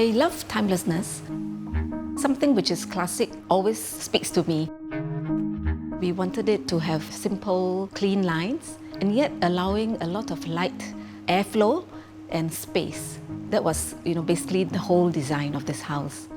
I love timelessness. Something which is classic always speaks to me. We wanted it to have simple, clean lines, and yet allowing a lot of light, airflow, and space. That was, basically the whole design of this house.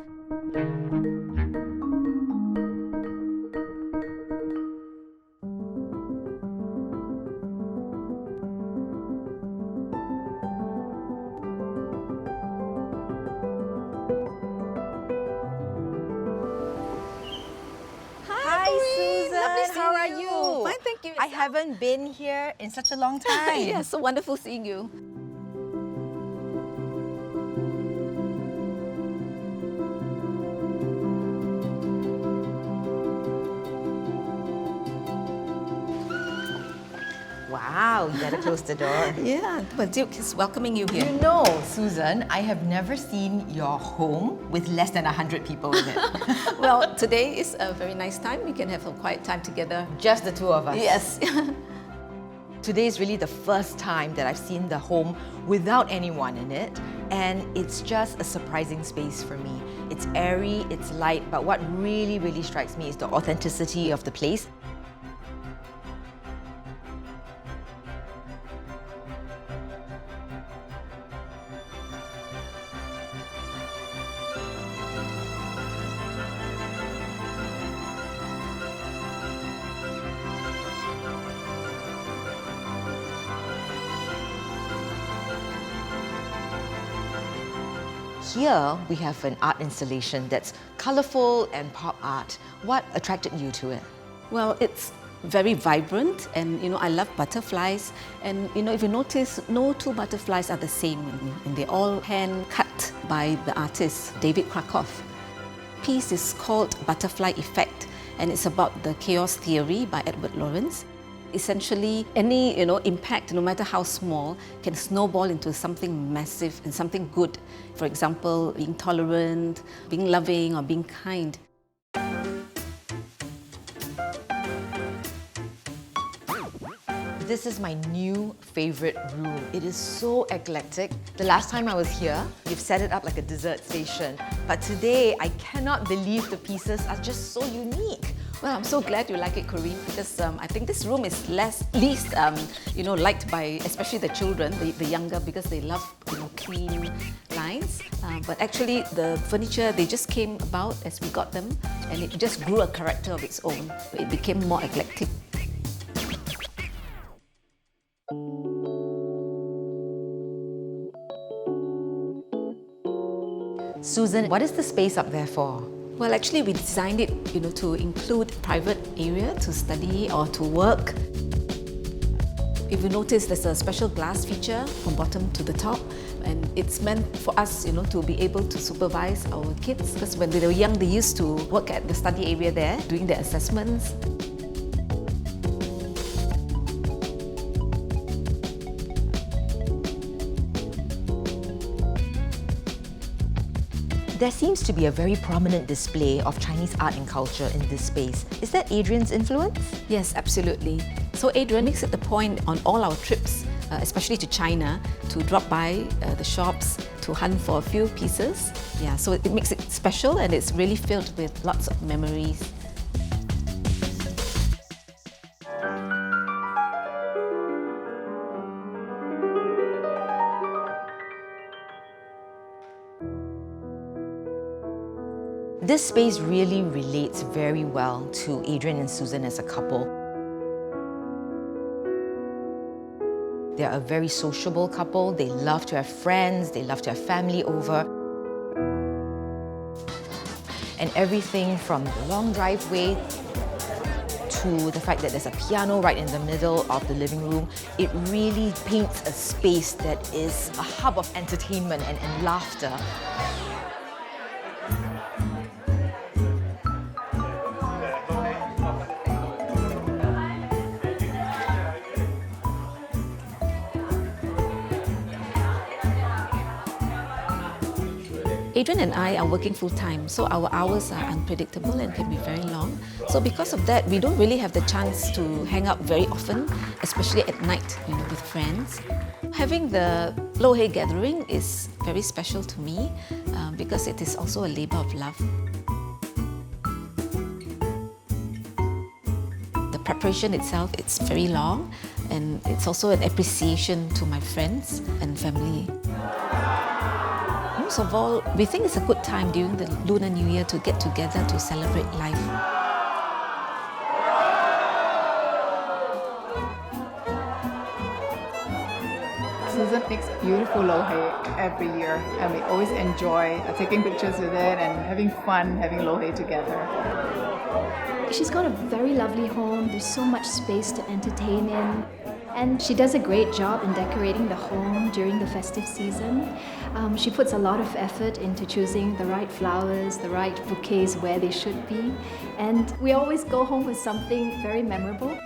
How are you? Fine, thank you. I haven't been here in such a long time. Yeah, so wonderful seeing you. Wow, you better close the door. Yeah, but Duke is welcoming you here. You know, Susan, I have never seen your home with less than 100 people in it. Well, today is a very nice time. We can have a quiet time together. Just the two of us. Yes. Today is really the first time that I've seen the home without anyone in it, and it's just a surprising space for me. It's airy, it's light, but what really, really strikes me is the authenticity of the place. Here we have an art installation that's colourful and pop art. What attracted you to it? Well, it's very vibrant, and I love butterflies. And if you notice, no two butterflies are the same, and they're all hand cut by the artist David Krakoff. The piece is called Butterfly Effect, and it's about the chaos theory by Edward Lorenz. Essentially, any impact, no matter how small, can snowball into something massive and something good. For example, being tolerant, being loving, or being kind. This is my new favourite room. It is so eclectic. The last time I was here, you've set it up like a dessert station. But today, I cannot believe the pieces are just so unique. Well, I'm so glad you like it, Corinne, because I think this room is least liked by especially the children, the younger, because they love clean lines. But actually, the furniture, they just came about as we got them, and it just grew a character of its own. It became more eclectic. Susan, what is the space up there for? Well, actually, we designed it, to include private area to study or to work. If you notice, there's a special glass feature from bottom to the top, and it's meant for us, to be able to supervise our kids, because when they were young, they used to work at the study area there, doing their assessments. There seems to be a very prominent display of Chinese art and culture in this space. Is that Adrian's influence? Yes, absolutely. So Adrian makes it the point on all our trips, especially to China, to drop by the shops, to hunt for a few pieces. Yeah, so it makes it special, and it's really filled with lots of memories. This space really relates very well to Adrian and Susan as a couple. They're a very sociable couple. They love to have friends, they love to have family over. And everything from the long driveway to the fact that there's a piano right in the middle of the living room, it really paints a space that is a hub of entertainment and laughter. Adrian and I are working full-time, so our hours are unpredictable and can be very long. So because of that, we don't really have the chance to hang out very often, especially at night, with friends. Having the Lo Hei gathering is very special to me because it is also a labor of love. The preparation itself, it's very long, and it's also an appreciation to my friends and family. Most of all, we think it's a good time during the Lunar New Year to get together to celebrate life. Susan makes beautiful Lo Hei every year, and we always enjoy taking pictures with it and having fun having Lo Hei together. She's got a very lovely home. There's so much space to entertain in. And she does a great job in decorating the home during the festive season. She puts a lot of effort into choosing the right flowers, the right bouquets where they should be. And we always go home with something very memorable.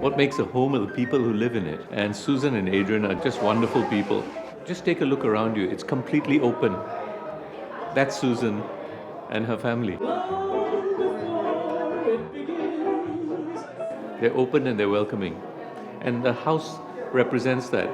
What makes a home are the people who live in it. And Susan and Adrian are just wonderful people. Just take a look around you. It's completely open. That's Susan and her family. They're open and they're welcoming. And the house represents that.